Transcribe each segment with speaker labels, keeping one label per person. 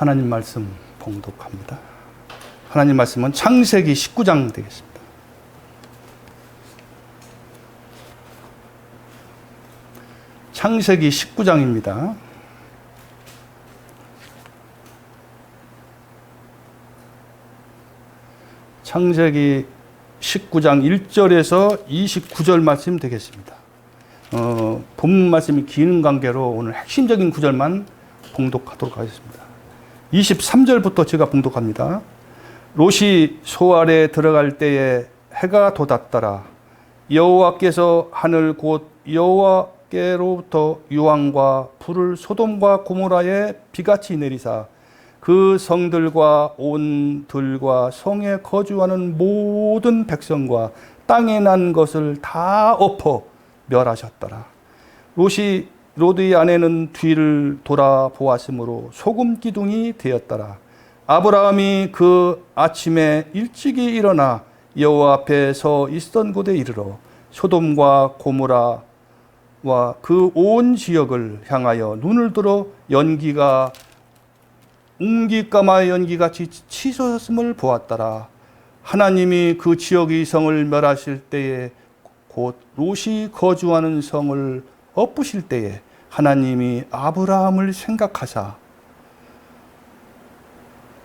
Speaker 1: 하나님 말씀 봉독합니다. 하나님 말씀은 창세기 19장 되겠습니다. 창세기 19장입니다. 창세기 19장 1절에서 29절 말씀 되겠습니다. 본문 말씀이 기는 관계로 오늘 핵심적인 구절만 봉독하도록 하겠습니다. 23절부터 제가 봉독합니다. 롯이 소알에 들어갈 때에 해가 돋았더라. 여호와께서 하늘 곧 여호와께로부터 유황과 불을 소돔과 고모라에 비같이 내리사 그 성들과 온 들과 성에 거주하는 모든 백성과 땅에 난 것을 다 엎어 멸하셨더라. 롯이 롯의 아내는 뒤를 돌아보았으므로 소금 기둥이 되었더라. 아브라함이 그 아침에 일찍이 일어나 여호와 앞에 서 있던 곳에 이르러 소돔과 고모라와 그 온 지역을 향하여 눈을 들어 연기가 웅기까마의 연기같이 치솟음을 보았더라. 하나님이 그 지역의 성을 멸하실 때에 곧 롯이 거주하는 성을 엎으실 때에 하나님이 아브라함을 생각하사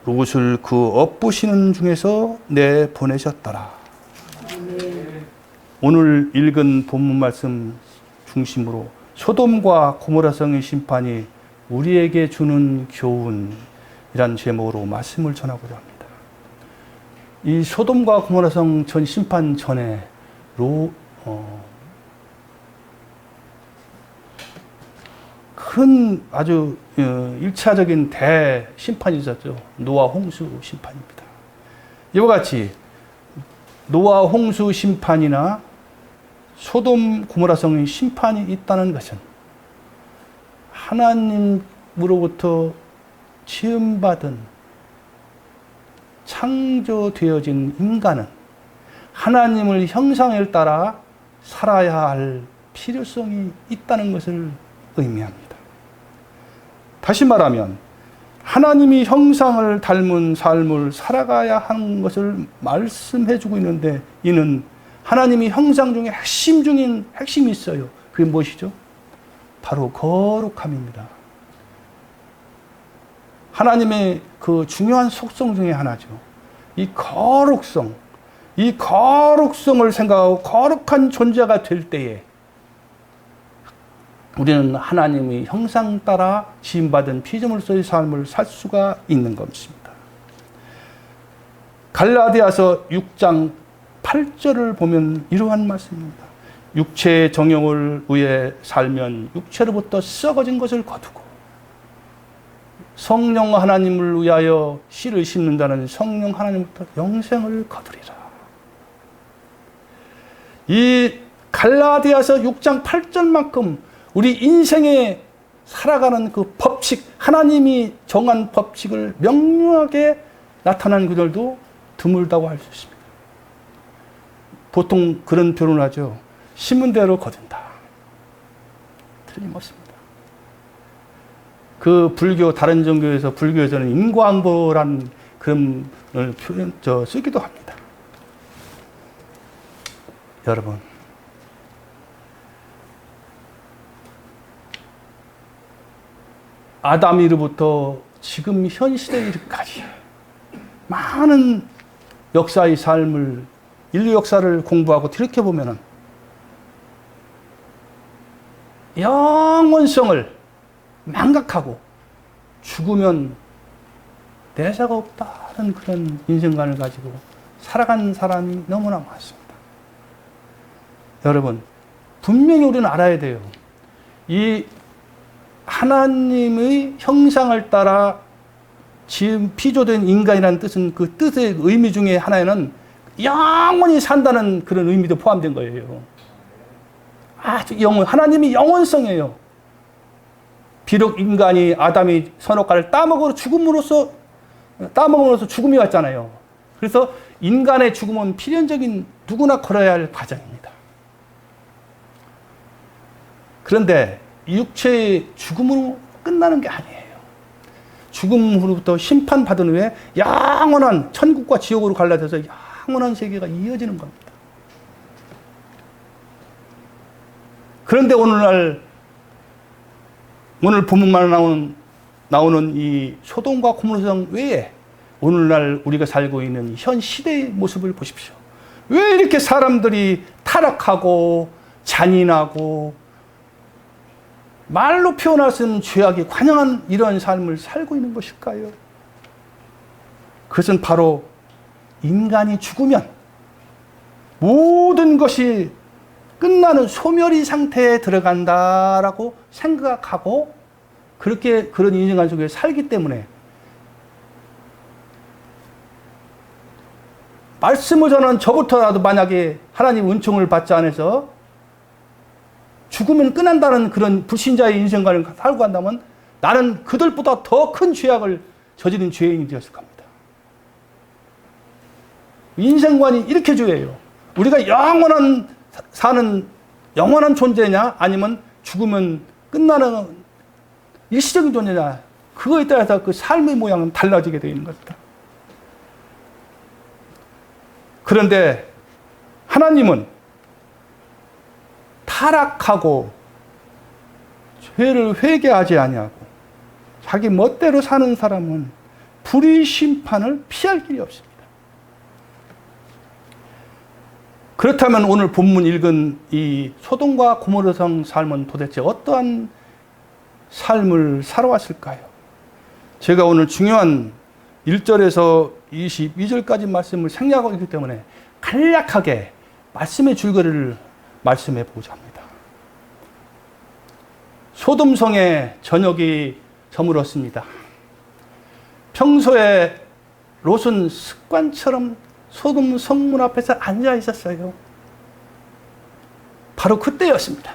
Speaker 1: 롯을 그 엎으시는 중에서 내보내셨더라. 오늘 읽은 본문 말씀 중심으로 소돔과 고모라 성의 심판이 우리에게 주는 교훈이란 제목으로 말씀을 전하고자 합니다. 이 소돔과 고모라 성 전 심판 전에 큰 아주 1차적인 대심판이 있었죠. 노아 홍수 심판입니다. 이와 같이 노아 홍수 심판이나 소돔 고모라 성의 심판이 있다는 것은 하나님으로부터 지음받은 창조되어진 인간은 하나님을 형상을 따라 살아야 할 필요성이 있다는 것을 의미합니다. 다시 말하면 하나님이 형상을 닮은 삶을 살아가야 하는 것을 말씀해 주고 있는데 이는 하나님이 형상 중에 핵심 중인 핵심이 있어요. 그게 무엇이죠? 바로 거룩함입니다. 하나님의 그 중요한 속성 중에 하나죠. 이 거룩성을 생각하고 거룩한 존재가 될 때에 우리는 하나님의 형상 따라 지음받은 피조물로서의 삶을 살 수가 있는 것입니다. 갈라디아서 6장 8절을 보면 이러한 말씀입니다. 육체의 정욕을 위해 살면 육체로부터 썩어진 것을 거두고 성령 하나님을 위하여 씨를 심는다는 성령 하나님부터 영생을 거두리라. 이 갈라디아서 6장 8절만큼 우리 인생에 살아가는 그 법칙, 하나님이 정한 법칙을 명료하게 나타난 그들도 드물다고 할 수 있습니다. 보통 그런 표현을 하죠. 심은 대로 거둔다. 틀림없습니다. 그 불교, 다른 종교에서 불교에서는 인과응보라는 그런 표현, 쓰기도 합니다. 여러분, 아담이로부터 지금 현 시대에 이르기까지 많은 역사의 삶을, 인류 역사를 공부하고 들여다보면 영원성을 망각하고 죽으면 대사가 없다는 그런 인생관을 가지고 살아간 사람이 너무나 많습니다. 여러분, 분명히 우리는 알아야 돼요. 이 하나님의 형상을 따라 지금 피조된 인간이라는 뜻은 그 뜻의 의미 중에 하나에는 영원히 산다는 그런 의미도 포함된 거예요. 아주 하나님이 영원성이에요. 비록 인간이 아담이 선악과를 따먹음으로써 죽음이 왔잖아요. 그래서 인간의 죽음은 필연적인 누구나 걸어야 할 과정입니다. 그런데 이 육체의 죽음으로 끝나는 게 아니에요. 죽음으로부터 심판받은 후에 영원한 천국과 지옥으로 갈라져서 영원한 세계가 이어지는 겁니다. 그런데 오늘 본문만 나오는 이 소돔과 고모라 외에 오늘날 우리가 살고 있는 현 시대의 모습을 보십시오. 왜 이렇게 사람들이 타락하고 잔인하고 말로 표현할 수 없는 죄악이 관영한 이러한 삶을 살고 있는 것일까요? 그것은 바로 인간이 죽으면 모든 것이 끝나는 소멸의 상태에 들어간다라고 생각하고 그런 인생관 속에 살기 때문에 말씀을 전한 저부터라도 만약에 하나님 은총을 받지 않아서 죽으면 끝난다는 그런 불신자의 인생관을 살고 간다면 나는 그들보다 더 큰 죄악을 저지른 죄인이 되었을 겁니다. 인생관이 이렇게 중요해요. 우리가 사는 영원한 존재냐 아니면 죽으면 끝나는 일시적인 존재냐 그거에 따라서 그 삶의 모양은 달라지게 되어 있는 겁니다. 그런데 하나님은 타락하고 죄를 회개하지 아니하고 자기 멋대로 사는 사람은 불의 심판을 피할 길이 없습니다. 그렇다면 오늘 본문 읽은 이 소돔과 고모라 성 삶은 도대체 어떠한 삶을 살아왔을까요? 제가 오늘 중요한 1절에서 22절까지 말씀을 생략하고 있기 때문에 간략하게 말씀의 줄거리를 말씀해 보고자 합니다. 소돔성에 저녁이 저물었습니다. 평소에 롯은 습관처럼 소돔 성문 앞에서 앉아 있었어요. 바로 그때였습니다.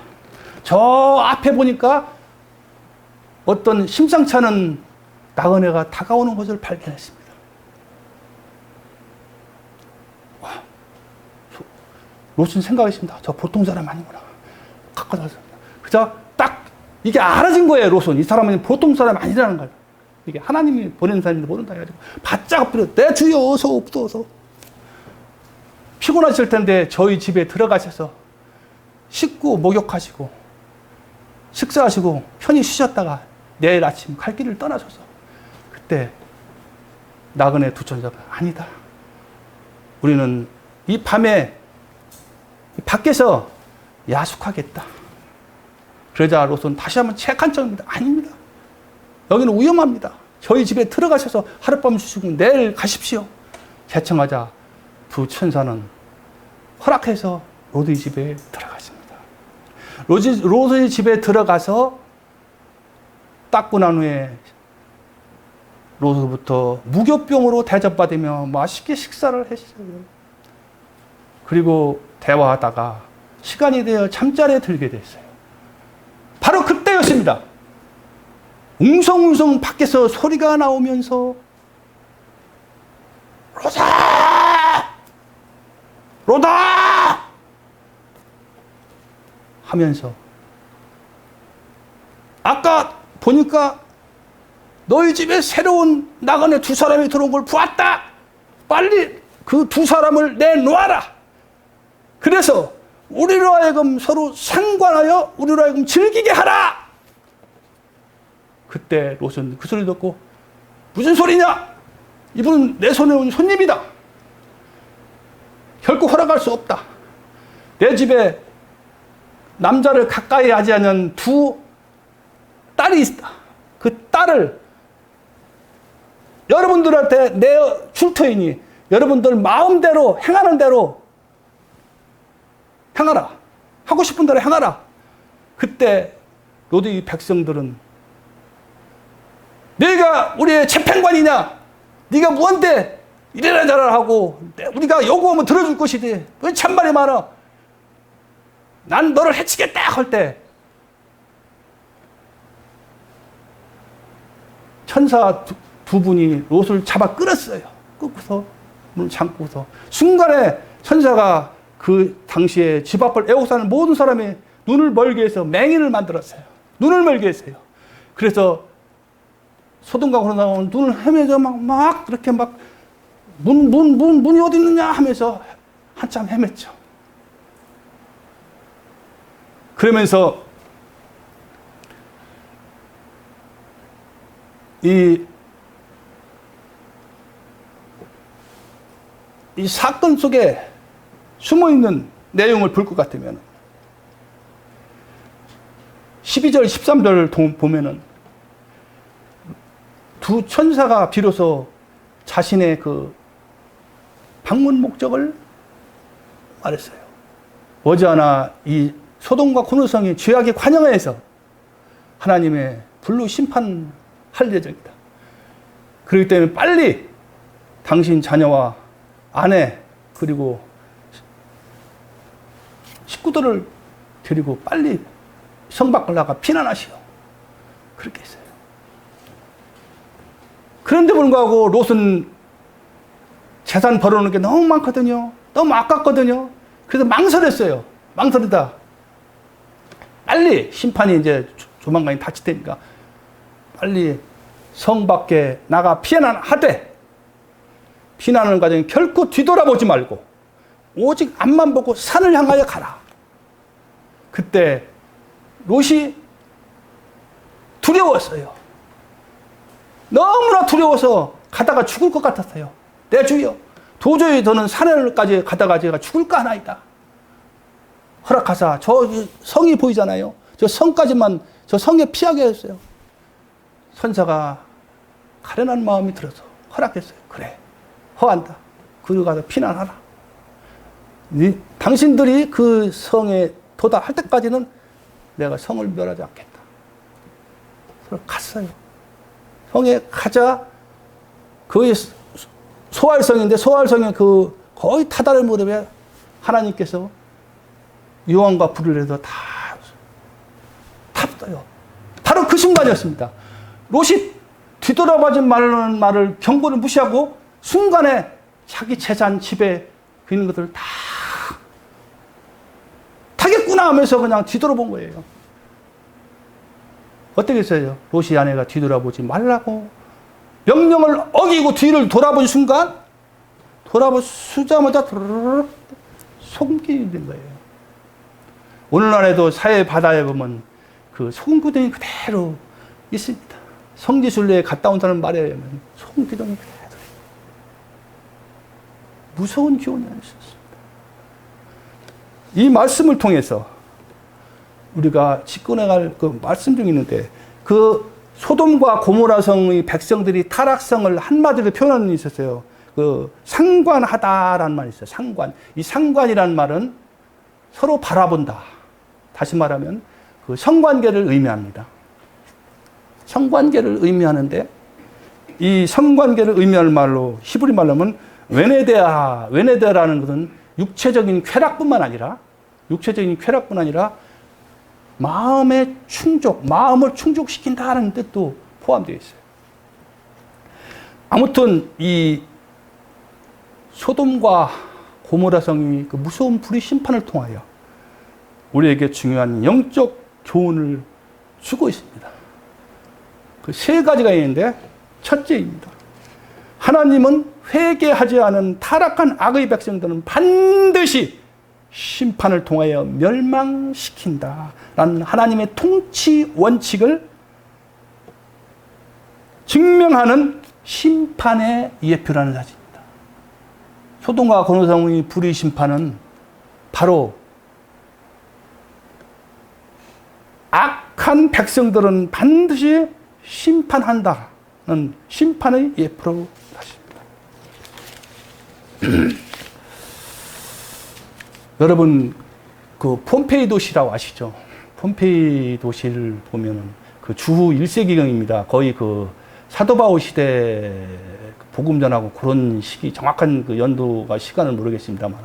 Speaker 1: 저 앞에 보니까 어떤 심상치 않은 나그네가 다가오는 것을 발견했습니다. 와, 롯은 생각했습니다. 저 보통 사람 아니구나. 가까이 가서 그저 딱 이게 알아진 거예요. 롯은 이 사람은 보통 사람 아니라는 거예요. 이게 하나님이 보낸 사람인데 모른다 해가지고 바짝 엎드려 내 주여 어서 없어서 피곤하실 텐데 저희 집에 들어가셔서 씻고 목욕하시고 식사하시고 편히 쉬셨다가 내일 아침 갈 길을 떠나셔서 그때 나그네 두 천사가 아니다. 우리는 이 밤에 밖에서 야숙하겠다. 그러자 롯은 다시 한번 체크한 척입니다. 아닙니다. 여기는 위험합니다. 저희 집에 들어가셔서 하룻밤 쉬시고 내일 가십시오. 개청하자 두 천사는 허락해서 롯의 집에 들어갔습니다. 롯의 집에 들어가서 닦고 난 후에 롯으로부터 무교병으로 대접받으며 맛있게 식사를 했어요. 그리고 대화하다가 시간이 되어 잠자리에 들게 됐어요. 바로 그때였습니다. 웅성웅성 밖에서 소리가 나오면서 롯아! 롯아! 하면서 아까 보니까 너희 집에 새로운 나그네 두 사람이 들어온 걸 보았다. 빨리 그 두 사람을 내놓아라. 그래서 우리로 하여금 서로 상관하여 우리로 하여금 즐기게 하라. 그때 롯은 그 소리 듣고 무슨 소리냐? 이분은 내 손에 온 손님이다. 결코 허락할 수 없다. 내 집에 남자를 가까이 하지 않는 두 딸이 있다. 그 딸을 여러분들한테 내줄 터이니 여러분들 마음대로 행하는 대로 행하라. 하고 싶은 대로 행하라. 그때 롯의 백성들은 네가 우리의 재판관이냐? 네가 뭔데 이래라 저래라 하고 우리가 요구하면 들어줄 것이지 왜 참말이 많아? 난 너를 해치겠다 할 때 천사 두 분이 롯을 잡아 끌었어요. 끌고서 문을 잠고서 순간에 천사가 그 당시에 집 앞을 애고 사는 모든 사람의 눈을 멀게 해서 맹인을 만들었어요. 눈을 멀게 했어요. 그래서 소돔과 고모라 눈을 헤매서 막 그렇게 막 문이 어디 있느냐 하면서 한참 헤맸죠. 그러면서 이 사건 속에 숨어있는 내용을 볼 것 같으면 12절, 13절 보면은 두 천사가 비로소 자신의 그 방문 목적을 말했어요. 머지않아 이 소돔과 고모라성이 죄악에 관영하여서 하나님의 불로 심판할 예정이다. 그렇기 때문에 빨리 당신 자녀와 아내 그리고 식구들을 데리고 빨리 성 밖을 나가 피난하시오. 그렇게 했어요. 그런데 불구하고 롯은 재산 벌어놓은 게 너무 많거든요. 너무 아깝거든요. 그래서 망설였어요. 망설이다. 빨리 심판이 이제 조만간 닥칠 테니까 빨리 성 밖에 나가 피난하되 피난하는 과정에 결코 뒤돌아보지 말고 오직 앞만 보고 산을 향하여 가라. 그때 롯이 두려웠어요. 너무나 두려워서 가다가 죽을 것 같았어요. 내 주여, 도저히 저는 산에까지 가다가 제가 죽을까 하나이다. 허락하사 저 성이 보이잖아요. 저 성까지만 저 성에 피하게 했어요. 선사가 가련한 마음이 들어서 허락했어요. 그래, 허한다. 그리고 가서 피난하라. 당신들이 그 성에 도달할 때까지는 내가 성을 멸하지 않겠다. 그래서 갔어요. 성에 가자. 거의 소알성인데 소알성의 그 거의 타다를 무렵에 하나님께서 요한과 불을 해서 다 탔어요. 바로 그 순간이었습니다. 롯이 뒤돌아보지 말라는 말을 경고를 무시하고 순간에 자기 재산 집에 있는 것들을 다 타겠구나 하면서 그냥 뒤돌아본 거예요. 어떻게 했어요? 롯이 아내가 뒤돌아보지 말라고 명령을 어기고 뒤를 돌아본 순간 돌아보자마자 소금기둥이 된 거예요. 오늘날에도 사해 바다에 보면 그 소금기둥이 그대로 있습니다. 성지순례에 갔다 온다는 말에 의하면 소금기둥이 그대로 무서운 기운이 있었습니다. 이 말씀을 통해서 우리가 짚어나갈 그 말씀 중에 있는데 그 소돔과 고모라 성의 백성들이 타락성을 한마디로 표현하는 게 있었어요. 그 상관하다라는 말이 있어요. 상관. 이 상관이라는 말은 서로 바라본다. 다시 말하면 그 성관계를 의미합니다. 성관계를 의미하는데 이 성관계를 의미할 말로 히브리 말로 하면 웨네데라는 것은 육체적인 쾌락뿐만 아니라 마음의 충족, 마음을 충족시킨다는 뜻도 포함되어 있어요. 아무튼 이 소돔과 고모라 성이 그 무서운 불의 심판을 통하여 우리에게 중요한 영적 교훈을 주고 있습니다. 그 세 가지가 있는데 첫째입니다. 하나님은 회개하지 않은 타락한 악의 백성들은 반드시 심판을 통하여 멸망시킨다라는 하나님의 통치 원칙을 증명하는 심판의 예표라는 사실입니다. 소돔과 고모라 성의 불의 심판은 바로 악한 백성들은 반드시 심판한다는 심판의 예표로 하십니다. 여러분 그 폼페이 도시라고 아시죠? 폼페이 도시를 보면은 그 주후 1세기경입니다. 거의 그 사도 바울 시대 복음 전하고 그런 시기 정확한 그 연도가 시간을 모르겠습니다만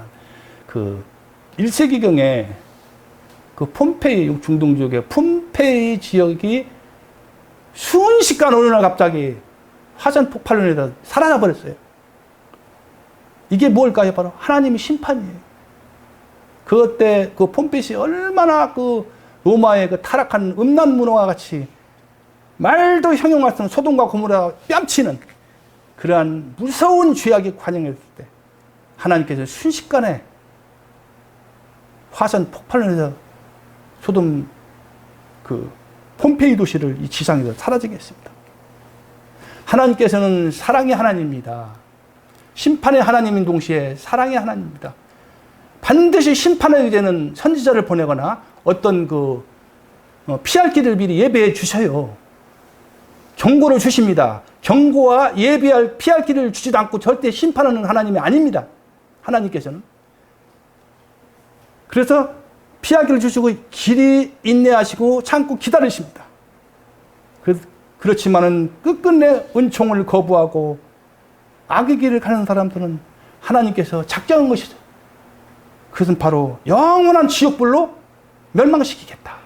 Speaker 1: 그 1세기경에 그 폼페이 중동 지역의 폼페이 지역이 순식간 어느 날 갑자기 화산 폭발로 인해서 사라져 버렸어요. 이게 뭘까요? 바로 하나님의 심판이에요. 그때 그 폼페이시 얼마나 그 로마의 그 타락한 음란 문화와 같이 말도 형용할 수 없는 소돔과 고모라 뺨치는 그러한 무서운 죄악의 관영했을 때 하나님께서 순식간에 화산 폭발을 해서 소돔 폼페이 도시를 이 지상에서 사라지게 했습니다. 하나님께서는 사랑의 하나님입니다. 심판의 하나님인 동시에 사랑의 하나님입니다. 반드시 심판하게 되는 선지자를 보내거나 어떤 피할 길을 미리 예배해 주셔요. 경고를 주십니다. 경고와 피할 길을 주지도 않고 절대 심판하는 하나님이 아닙니다. 하나님께서는. 그래서 피할 길을 주시고 길이 인내하시고 참고 기다리십니다. 그렇지만은 끝끝내 은총을 거부하고 악의 길을 가는 사람들은 하나님께서 작정한 것이죠. 그것은 바로 영원한 지옥불로 멸망시키겠다.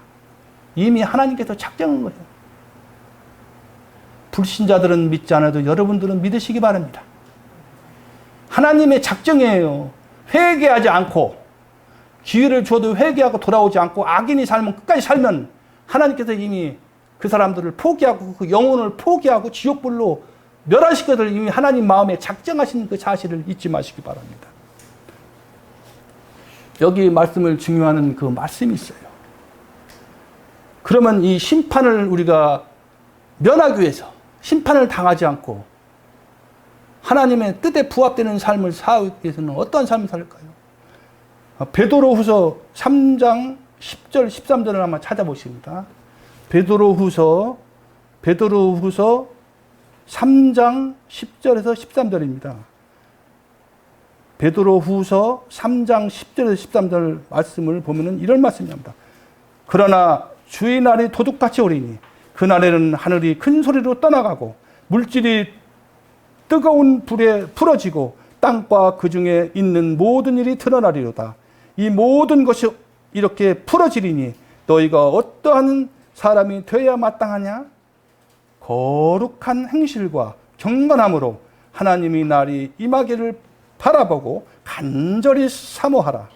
Speaker 1: 이미 하나님께서 작정한 거예요. 불신자들은 믿지 않아도 여러분들은 믿으시기 바랍니다. 하나님의 작정이에요. 회개하지 않고 기회를 줘도 회개하고 돌아오지 않고 악인이 살면 끝까지 살면 하나님께서 이미 그 사람들을 포기하고 그 영혼을 포기하고 지옥불로 멸하실 것을 이미 하나님 마음에 작정하신 그 사실을 잊지 마시기 바랍니다. 여기 말씀을 중요하는 그 말씀이 있어요. 그러면 이 심판을 우리가 면하기 위해서 심판을 당하지 않고 하나님의 뜻에 부합되는 삶을 살기 위해서는 어떤 삶을 살까요? 베드로후서 3장 10절 13절을 한번 찾아보십니다. 베드로후서 3장 10절에서 13절입니다. 베드로후서 3장 10절에서 13절 말씀을 보면은 이런 말씀입니다. 그러나 주의 날이 도둑같이 오리니 그날에는 하늘이 큰 소리로 떠나가고 물질이 뜨거운 불에 풀어지고 땅과 그 중에 있는 모든 일이 드러나리로다. 이 모든 것이 이렇게 풀어지리니 너희가 어떠한 사람이 되어야 마땅하냐? 거룩한 행실과 경건함으로 하나님의 날이 임하기를 바라보고 간절히 사모하라.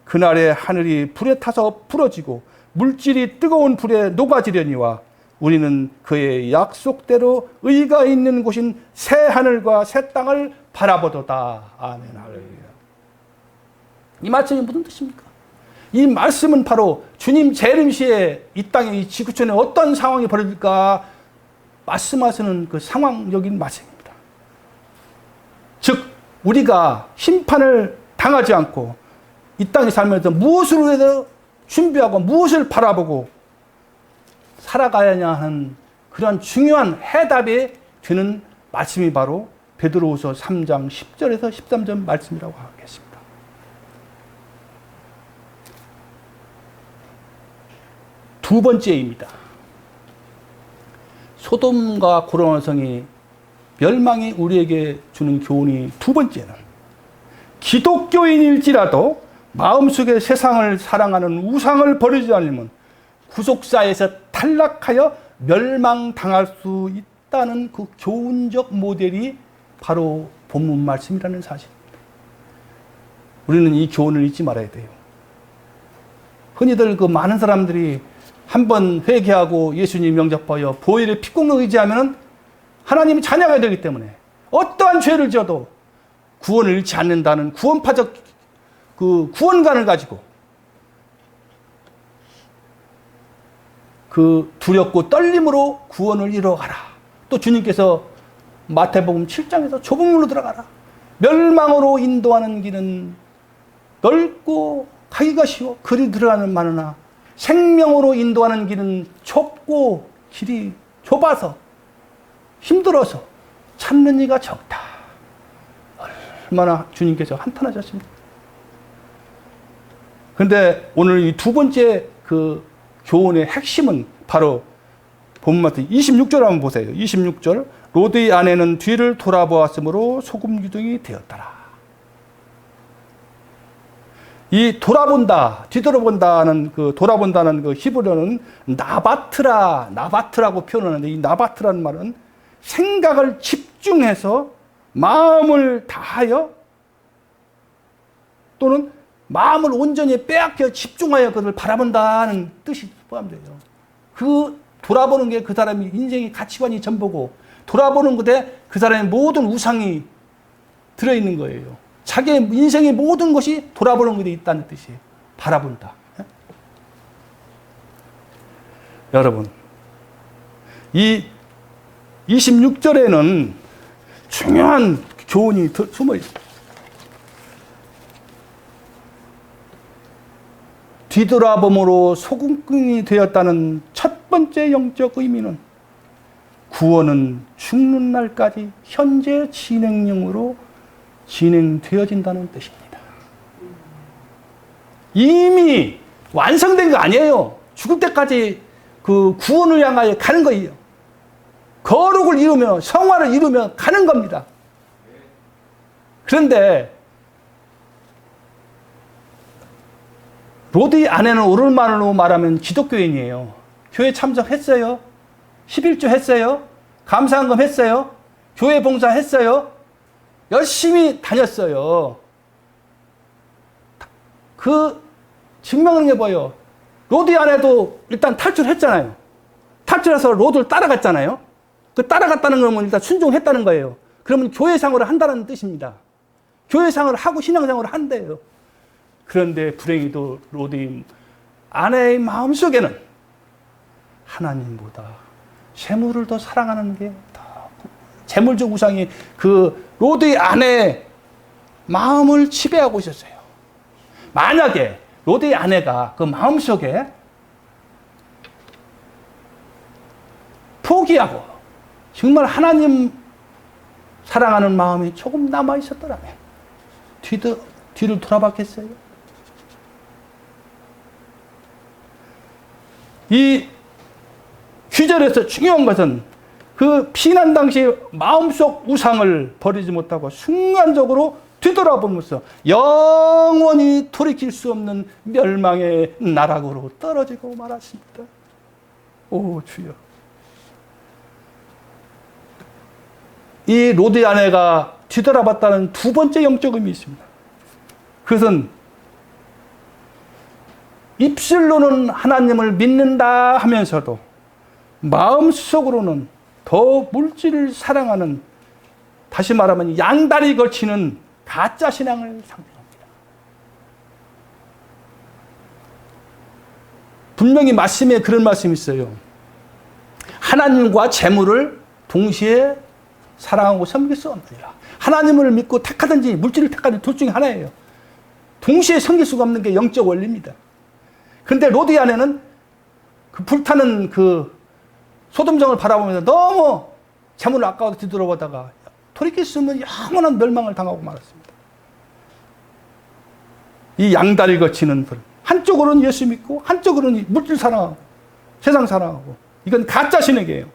Speaker 1: 그날에 하늘이 불에 타서 풀어지고 물질이 뜨거운 불에 녹아지려니와 우리는 그의 약속대로 의가 있는 곳인 새 하늘과 새 땅을 바라보도다. 아멘. 할렐루야. 이 말씀이 무슨 뜻입니까? 이 말씀은 바로 주님 재림 시에 이 땅에 이 지구촌에 어떤 상황이 벌어질까 말씀하시는 그 상황적인 말씀입니다. 즉 우리가 심판을 당하지 않고 이 땅에 살면서 무엇을 위해서 준비하고 무엇을 바라보고 살아가야 하는 그런 중요한 해답이 되는 말씀이 바로 베드로후서 3장 10절에서 13절 말씀이라고 하겠습니다. 두 번째입니다. 소돔과 고모라성이 멸망이 우리에게 주는 교훈이 두 번째는 기독교인일지라도 마음속에 세상을 사랑하는 우상을 버리지 않으면 구속사에서 탈락하여 멸망당할 수 있다는 그 교훈적 모델이 바로 본문 말씀이라는 사실입니다. 우리는 이 교훈을 잊지 말아야 돼요. 흔히들 그 많은 사람들이 한번 회개하고 예수님 영접하여 보혈의 피공을 의지하면 하나님이 자녀가 되기 때문에 어떠한 죄를 지어도 구원을 잃지 않는다는 구원파적 그 구원관을 가지고 그 두렵고 떨림으로 구원을 이뤄가라. 또 주님께서 마태복음 7장에서 좁은 문으로 들어가라. 멸망으로 인도하는 길은 넓고 가기가 쉬워 그리 들어가는 많으나 생명으로 인도하는 길은 좁고 길이 좁아서 힘들어서 찾는 이가 적다. 얼마나 주님께서 한탄하셨습니까? 그런데 오늘 이 두 번째 그 교훈의 핵심은 바로 본문 26절 한번 보세요. 26절 롯의 아내는 뒤를 돌아보았으므로 소금 기둥이 되었더라. 이 돌아본다, 뒤돌아본다는 돌아본다는 그 히브리어는 나바트라고 표현하는데 이 나바트라는 말은 생각을 집중해서 마음을 다하여 또는 마음을 온전히 빼앗겨 집중하여 그것을 바라본다는 뜻이 포함되죠. 그 돌아보는 게 그 사람의 인생의 가치관이 전부고 돌아보는 것에 그 사람의 모든 우상이 들어있는 거예요. 자기의 인생의 모든 것이 돌아보는 것에 있다는 뜻이에요. 바라본다. 여러분, 이 26절에는 중요한 교훈이 숨어 있습니다. 뒤돌아봄으로 소금꾼이 되었다는 첫 번째 영적 의미는 구원은 죽는 날까지 현재 진행형으로 진행되어진다는 뜻입니다. 이미 완성된 거 아니에요. 죽을 때까지 그 구원을 향하여 가는 거예요. 거룩을 이루며 성화를 이루며 가는 겁니다. 그런데 로드의 아내는 오늘만으로 말하면 기독교인이에요. 교회 참석했어요. 11조 했어요. 감사한금 했어요. 교회 봉사했어요. 열심히 다녔어요. 그 증명하는 게 뭐예요? 로드의 아내도 일단 탈출했잖아요. 탈출해서 로드를 따라갔잖아요. 그 따라갔다는 건 일단 순종했다는 거예요. 그러면 교회생활을 한다는 뜻입니다. 교회생활을 하고 신앙생활을 한대요. 그런데 불행히도 로드의 아내의 마음속에는 하나님보다 재물을 더 사랑하는 게 더 재물적 우상이 그 로드의 아내의 마음을 지배하고 있었어요. 만약에 로드의 아내가 그 마음속에 포기하고 정말 하나님 사랑하는 마음이 조금 남아 있었더라면 뒤를 돌아봤겠어요? 이 귀절에서 중요한 것은 그 피난 당시 마음속 우상을 버리지 못하고 순간적으로 뒤돌아보면서 영원히 돌이킬 수 없는 멸망의 나락으로 떨어지고 말았습니다. 오 주여. 이 로드의 아내가 뒤돌아봤다는 두 번째 영적 의미 있습니다. 그것은 입술로는 하나님을 믿는다 하면서도 마음속으로는 더 물질을 사랑하는, 다시 말하면 양다리 걸치는 가짜 신앙을 상징합니다. 분명히 말씀에 그런 말씀이 있어요. 하나님과 재물을 동시에 사랑하고 섬길 수 없느니라. 하나님을 믿고 택하든지 물질을 택하든지 둘 중에 하나예요. 동시에 섬길 수가 없는 게 영적 원리입니다. 그런데 로드의 아내는 그 불타는 그 소돔성을 바라보면서 너무 재물을 아까워서 뒤돌아보다가 돌이킬 수 없는 영원한 멸망을 당하고 말았습니다. 이 양다리 거치는 분, 한쪽으로는 예수 믿고 한쪽으로는 물질 사랑하고 세상 사랑하고, 이건 가짜 신앙이에요.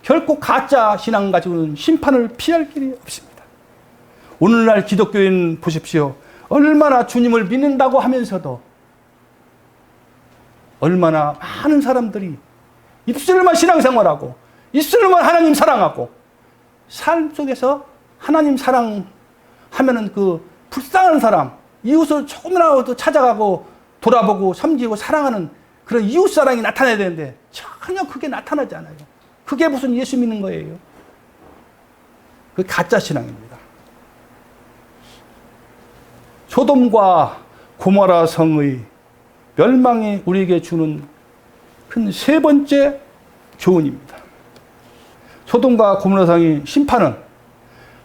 Speaker 1: 결코 가짜 신앙 가지고는 심판을 피할 길이 없습니다. 오늘날 기독교인 보십시오. 얼마나 주님을 믿는다고 하면서도 얼마나 많은 사람들이 입술로만 신앙생활하고 입술로만 하나님 사랑하고 삶 속에서 하나님 사랑하면은 그 불쌍한 사람, 이웃을 조금이라도 찾아가고 돌아보고 섬기고 사랑하는 그런 이웃사랑이 나타나야 되는데 전혀 그게 나타나지 않아요. 그게 무슨 예수 믿는 거예요? 그 가짜 신앙입니다. 소돔과 고모라 성의 멸망이 우리에게 주는 큰 세 번째 교훈입니다. 소돔과 고모라 성의 심판은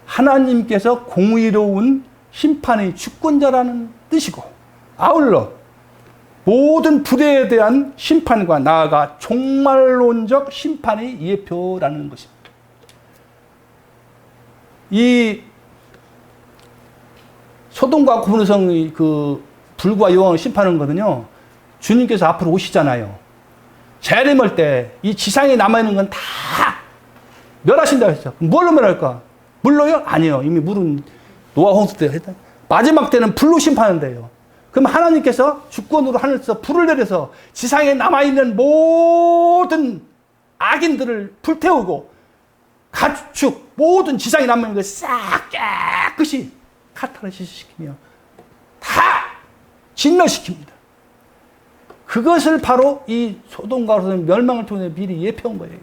Speaker 1: 하나님께서 공의로운 심판의 주권자라는 뜻이고, 아울러 모든 불의에 대한 심판과 나아가 종말론적 심판의 예표라는 것입니다. 이 소돔과 고모라 성의 그 불과 여호와를 심판하는 거는요, 주님께서 앞으로 오시잖아요. 재림할 때 이 지상에 남아있는 건 다 멸하신다고 했죠. 뭘로 멸할까? 물로요? 아니요. 이미 물은 노아 홍수 때 했다. 마지막 때는 불로 심판한대요. 그럼 하나님께서 주권으로 하늘에서 불을 내려서 지상에 남아있는 모든 악인들을 불태우고 가축, 모든 지상에 남아있는 걸 싹 깨끗이 카타르시스 시키며 다 진멸시킵니다. 그것을 바로 이 소돔과 고모라의 멸망을 통해 미리 예표한 거예요.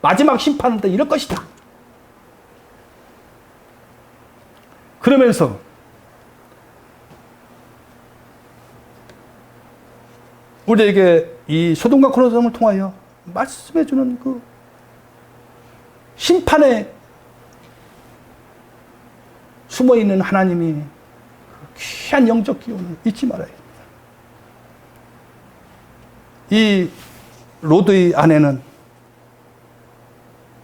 Speaker 1: 마지막 심판은 또 이럴 것이다. 그러면서 우리에게 이 소돔과 고모라를 통하여 말씀해 주는 그 심판에 숨어 있는 하나님이 귀한 영적 기운을 잊지 말아야 합니다. 이 롯의 아내는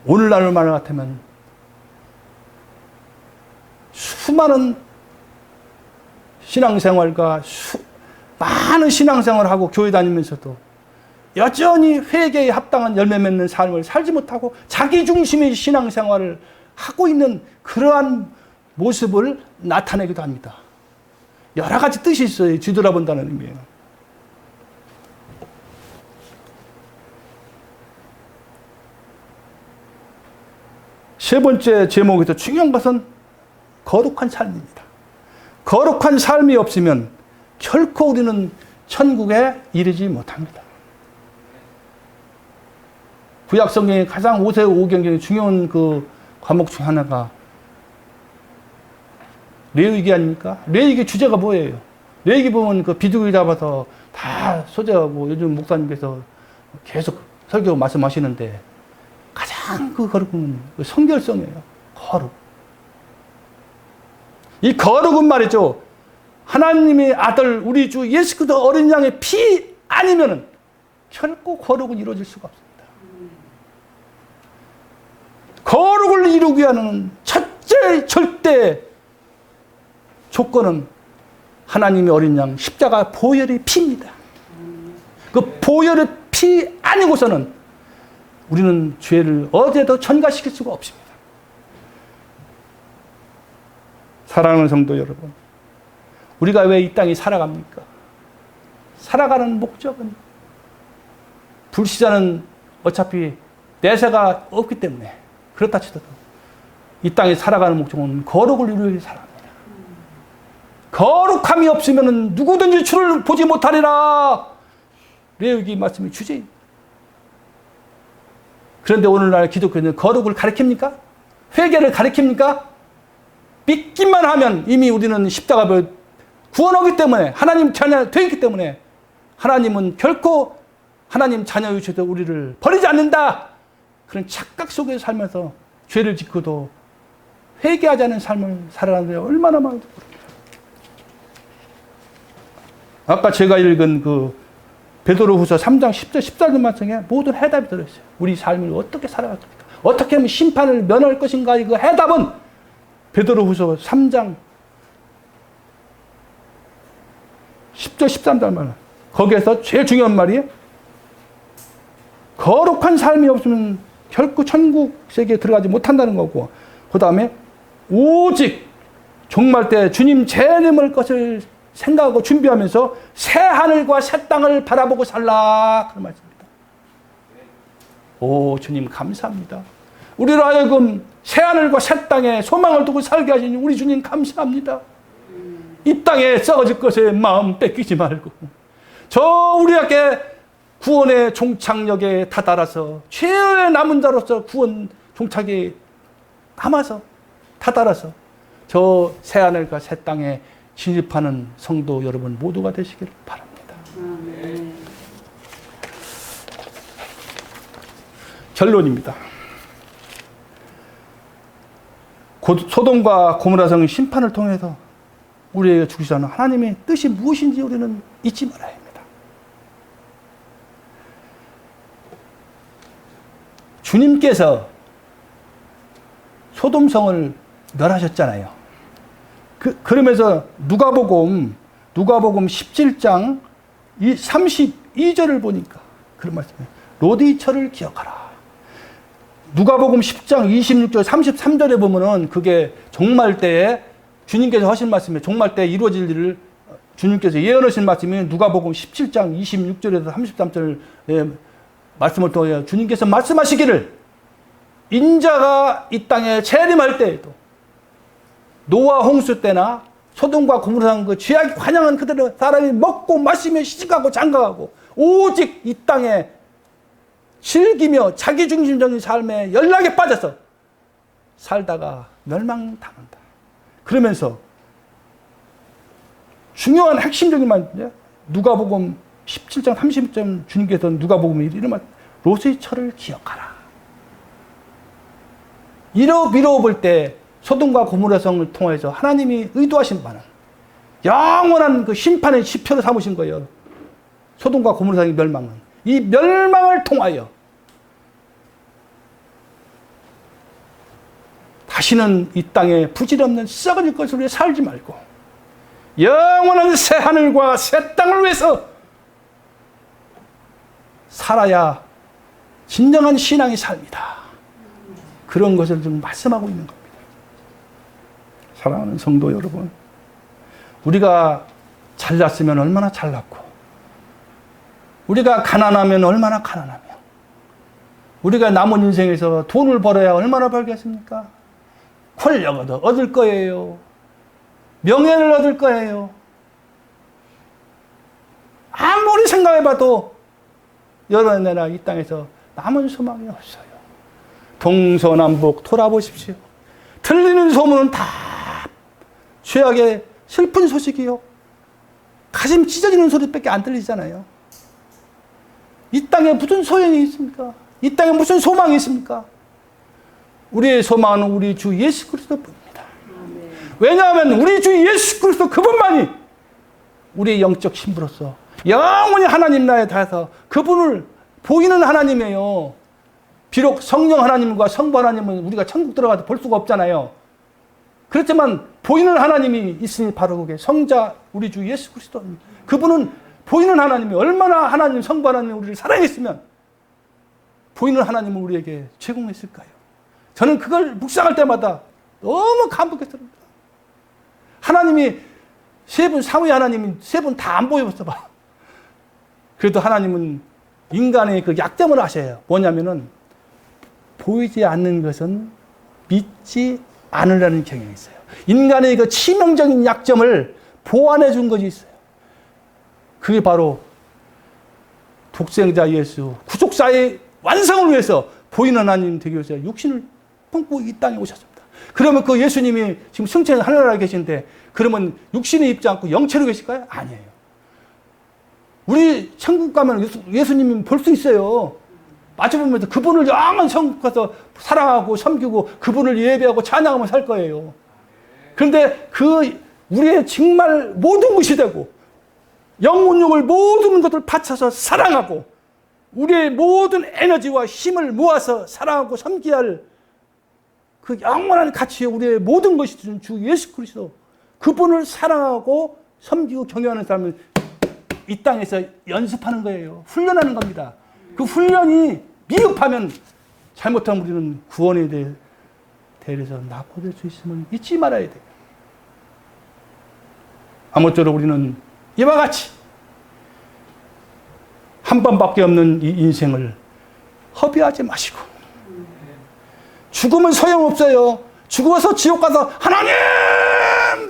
Speaker 1: 오늘날 말 같으면 수많은 신앙생활과 많은 신앙생활을 하고 교회 다니면서도 여전히 회개에 합당한 열매 맺는 삶을 살지 못하고 자기 중심의 신앙생활을 하고 있는 그러한 모습을 나타내기도 합니다. 여러 가지 뜻이 있어요. 뒤돌아본다는 의미예요. 세 번째 제목에서 중요한 것은 거룩한 삶입니다. 거룩한 삶이 없으면 결코 우리는 천국에 이르지 못합니다. 구약 성경의 가장 오세오경의 중요한 그 과목 중 하나가 레위기 아닙니까? 레위기 주제가 뭐예요? 레위기 보면 그 비둘기 잡아서 다 소재하고 요즘 목사님께서 계속 설교 말씀하시는데 가장 그 거룩은 성결성이에요. 거룩. 이 거룩은 말이죠. 하나님의 아들 우리 주 예수 그리스도 어린 양의 피 아니면은 결코 거룩은 이루어질 수가 없습니다. 거룩을 이루기 위한 첫째 절대 조건은 하나님의 어린 양 십자가 보혈의 피입니다. 그 보혈의 피 아니고서는 우리는 죄를 어디에도 전가시킬 수가 없습니다. 사랑하는 성도 여러분, 우리가 왜 이 땅에 살아갑니까? 살아가는 목적은 불시자는 어차피 내세가 없기 때문에 그렇다 치더라도 이 땅에 살아가는 목적은 거룩을 이루기 위해 살아갑니다. 거룩함이 없으면 누구든지 주를 보지 못하리라. 레위기 말씀이 주제입니다. 그런데 오늘날 기독교는 거룩을 가르칩니까? 회개를 가르칩니까? 믿기만 하면 이미 우리는 십자가를 구원하기 때문에 하나님 자녀 되기 때문에 하나님은 결코 하나님 자녀이셔도 우리를 버리지 않는다. 그런 착각 속에 살면서 죄를 짓고도 회개하지 않은 삶을 살아가는데 얼마나 많은지 모릅니다. 아까 제가 읽은 그 베드로후서 3장 10절 14절 말씀에 모든 해답이 들어있어요. 우리 삶을 어떻게 살아갈 것인가, 어떻게 하면 심판을 면할 것인가. 그 해답은 베드로후서 3장 10절 13절 말. 거기에서 제일 중요한 말이 거룩한 삶이 없으면 결코 천국 세계에 들어가지 못한다는 거고, 그 다음에 오직 종말 때 주님 재림을 것을 생각하고 준비하면서 새 하늘과 새 땅을 바라보고 살라, 그런 말씀입니다. 오, 주님 감사합니다. 우리로 하여금 새 하늘과 새 땅에 소망을 두고 살게 하시니 우리 주님 감사합니다. 이 땅에 썩어질 것에 마음 뺏기지 말고 저 우리에게 구원의 종착역에 다다라서 최후의 남은 자로서 구원 종착에 남아서 다다라서 저 새 하늘과 새 땅에 진입하는 성도 여러분 모두가 되시길 바랍니다. 결론입니다. 소돔과 고모라 성 심판을 통해서 우리에게 주시자는 하나님의 뜻이 무엇인지 우리는 잊지 말아야 합니다. 주님께서 소돔성을 멸하셨잖아요. 그러면서 누가복음 17장 32절을 보니까 그런 말씀이에요. 롯의 처를 기억하라. 누가복음 10장 26절 33절에 보면은 그게 종말 때에 주님께서 하신 말씀이에요. 종말 때 이루어질 일을 주님께서 예언하신 말씀이 누가복음 17장 26절에서 33절 말씀을 통해 주님께서 말씀하시기를 인자가 이 땅에 재림할 때에도 노아 홍수 때나 소돔과 고모라상 그 죄악이 환영한 그들은 사람이 먹고 마시며 시집가고 장가가고 오직 이 땅에 즐기며 자기중심적인 삶에 연락에 빠져서 살다가 멸망당한다. 그러면서 중요한 핵심적인 말, 누가복음 17장 30절 주님께서 누가복음에 이르면 롯의 철을 기억하라. 이로 볼 때 소돔과 고모라성을 통해서 하나님이 의도하신 바는 영원한 그 심판의 지표를 삼으신 거예요. 소돔과 고모라성의 멸망은. 이 멸망을 통하여 다시는 이 땅에 부질없는 썩어질 것을 위해 살지 말고 영원한 새 하늘과 새 땅을 위해서 살아야 진정한 신앙의 삶이다. 그런 것을 지금 말씀하고 있는 겁니다. 사랑하는 성도 여러분, 우리가 잘났으면 얼마나 잘났고, 우리가 가난하면 얼마나 가난하며, 우리가 남은 인생에서 돈을 벌어야 얼마나 벌겠습니까? 권력을 얻을 거예요. 명예를 얻을 거예요. 아무리 생각해봐도 여러분이나 이 땅에서 남은 소망이 없어요. 동서남북 돌아보십시오. 들리는 소문은 다 죄악의 슬픈 소식이요. 가슴 찢어지는 소리밖에 안 들리잖아요. 이 땅에 무슨 소용이 있습니까? 이 땅에 무슨 소망이 있습니까? 우리의 소망은 우리 주 예수 그리스도뿐입니다. 왜냐하면 우리 주 예수 그리스도 그분만이 우리의 영적 신부로서 영원히 하나님 나라에 닿아서 그분을 보이는 하나님이에요. 비록 성령 하나님과 성부 하나님은 우리가 천국 들어가서 볼 수가 없잖아요. 그렇지만 보이는 하나님이 있으니 바로 그게 성자 우리 주 예수 그리스도. 그분은 보이는 하나님이 얼마나 하나님 성부 하나님이 우리를 사랑했으면 보이는 하나님을 우리에게 제공했을까요? 저는 그걸 묵상할 때마다 너무 감격했습니다. 하나님이 세 분, 삼위 하나님이 세 분 다 안 보여봤어 봐. 그래도 하나님은 인간의 그 약점을 아셔요. 뭐냐면은 보이지 않는 것은 믿지 않으려는 경향이 있어요. 인간의 그 치명적인 약점을 보완해 준 것이 있어요. 그게 바로 독생자 예수, 구속사의 완성을 위해서 보이는 하나님 되기 위해서 육신을 품고 이 땅에 오셨습니다. 그러면 그 예수님이 지금 승천 하늘나라에 계신데 그러면 육신에 입지 않고 영체로 계실까요? 아니에요. 우리 천국 가면 예수님이 볼 수 있어요. 마주보면서 그분을 영원 천국 가서 사랑하고 섬기고 그분을 예배하고 찬양하며 살 거예요. 그런데 그 우리의 정말 모든 것이 되고 영혼력을 모든 것을 바쳐서 사랑하고 우리의 모든 에너지와 힘을 모아서 사랑하고 섬겨야 할 그 영원한 가치에 우리의 모든 것이 주신 주 예수 그리스도 그분을 사랑하고 섬기고 경외하는 사람은 이 땅에서 연습하는 거예요. 훈련하는 겁니다. 그 훈련이 미흡하면 잘못하면 우리는 구원에 대해서 낙오될 수 있음을 잊지 말아야 돼요. 아무쪼록 우리는 이와 같이 한 번밖에 없는 이 인생을 허비하지 마시고 죽으면 소용없어요. 죽어서 지옥 가서 하나님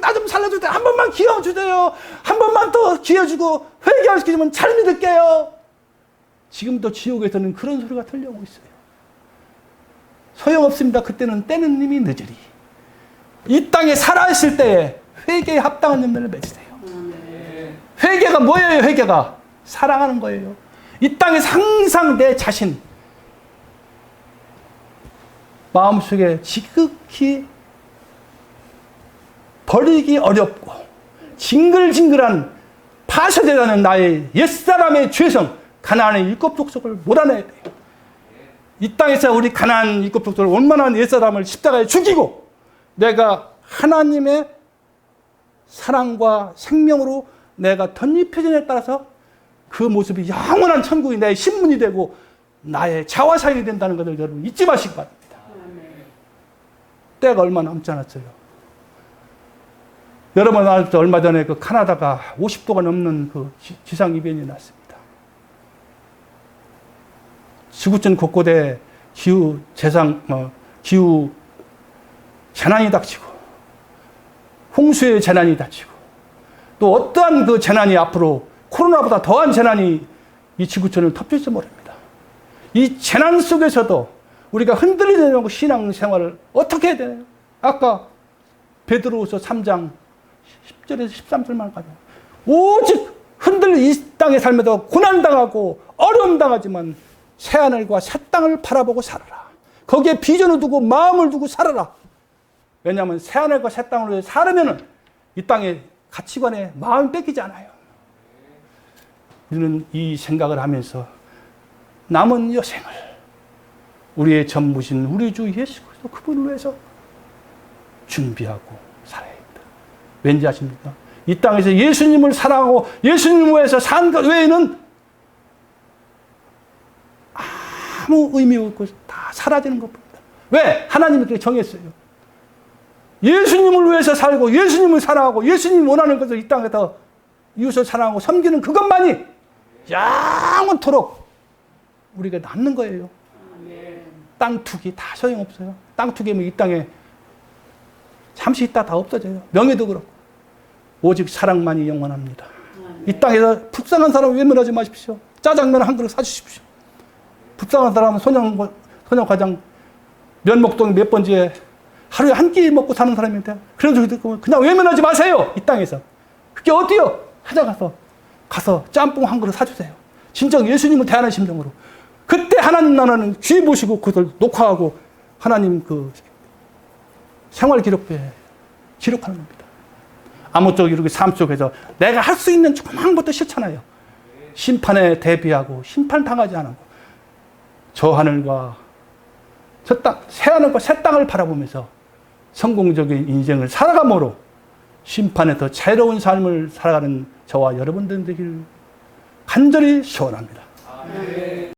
Speaker 1: 나 좀 살려주세요. 한 번만 기회 주세요. 한 번만 더 기회 주고 회개하시키면 잘 믿을게요. 지금도 지옥에서는 그런 소리가 들려오고 있어요. 소용없습니다. 그때는 때는 이미 늦으리. 이 땅에 살아있을 때에 회개에 합당한 열매를 맺으세요. 회개가 뭐예요? 회개가 사랑하는 거예요. 이 땅에서 항상 내 자신 마음속에 지극히 버리기 어렵고 징글징글한 파쇄되는 나의 옛사람의 죄성 가나안의 일곱 족속을 몰아내야 돼요. 이 땅에서 우리 가나안 일곱 족속을 원만한 옛사람을 십자가에 죽이고 내가 하나님의 사랑과 생명으로 내가 덧입혀진 에 따라서 그 모습이 영원한 천국이 내 신문이 되고 나의 자화상이 된다는 것을 여러분 잊지 마시기 바랍니다. 때가 얼마 남지 않았어요. 여러분 얼마 전에 그 카나다가 50도가 넘는 그 지상이변이 났습니다. 지구촌 곳곳에 기후 재난이 닥치고 홍수의 재난이 닥치고 또 어떠한 그 재난이 앞으로 코로나보다 더한 재난이 이 지구촌을 덮칠지 모릅니다. 이 재난 속에서도 우리가 흔들리지 않고 신앙생활을 어떻게 해야 되나요? 아까 베드로후서 3장 10절에서 13절만 가죠. 오직 흔들린 이 땅의 삶에도 고난당하고 어려움당하지만 새하늘과 새 땅을 바라보고 살아라. 거기에 비전을 두고 마음을 두고 살아라. 왜냐하면 새하늘과 새 땅으로 살으면 이 땅의 가치관에 마음이 뺏기지 않아요. 우리는 이 생각을 하면서 남은 여생을 우리의 전부신 우리 주 예수 그리스도 그분을 위해서 준비하고 살아야 합니다. 왠지 아십니까? 이 땅에서 예수님을 사랑하고 예수님을 위해서 산 것 외에는 아무 의미 없고 다 사라지는 것입니다. 왜? 하나님이 그렇게 정했어요. 예수님을 위해서 살고 예수님을 사랑하고 예수님이 원하는 것을 이 땅에서 이웃을 사랑하고 섬기는 그것만이 영원토록 우리가 남는 거예요. 땅 투기 다 소용없어요. 땅 투기면 이 땅에 잠시 있다 다 없어져요. 명예도 그렇고. 오직 사랑만이 영원합니다. 이 땅에서 불쌍한 사람 외면하지 마십시오. 짜장면 한 그릇 사주십시오. 불쌍한 사람은 소녀과장 면목동 몇 번지에 하루에 한 끼 먹고 사는 사람인데 그래서 그냥 외면하지 마세요. 이 땅에서. 그게 어디요? 가서 짬뽕 한 그릇 사주세요. 진정 예수님을 대하는 심정으로. 그때 하나님 나라는 귀에 보시고 그것을 녹화하고 하나님 그 생활 기록부에 기록하는 겁니다. 아무쪼록 이렇게 삶 속에서 내가 할 수 있는 조그만 것도 싫잖아요. 심판에 대비하고 심판 당하지 않고 저 하늘과 저 땅, 새 하늘과 새 땅을 바라보면서 성공적인 인생을 살아감으로 심판에 더 자유로운 삶을 살아가는 저와 여러분들 되길 간절히 소원합니다. 아멘.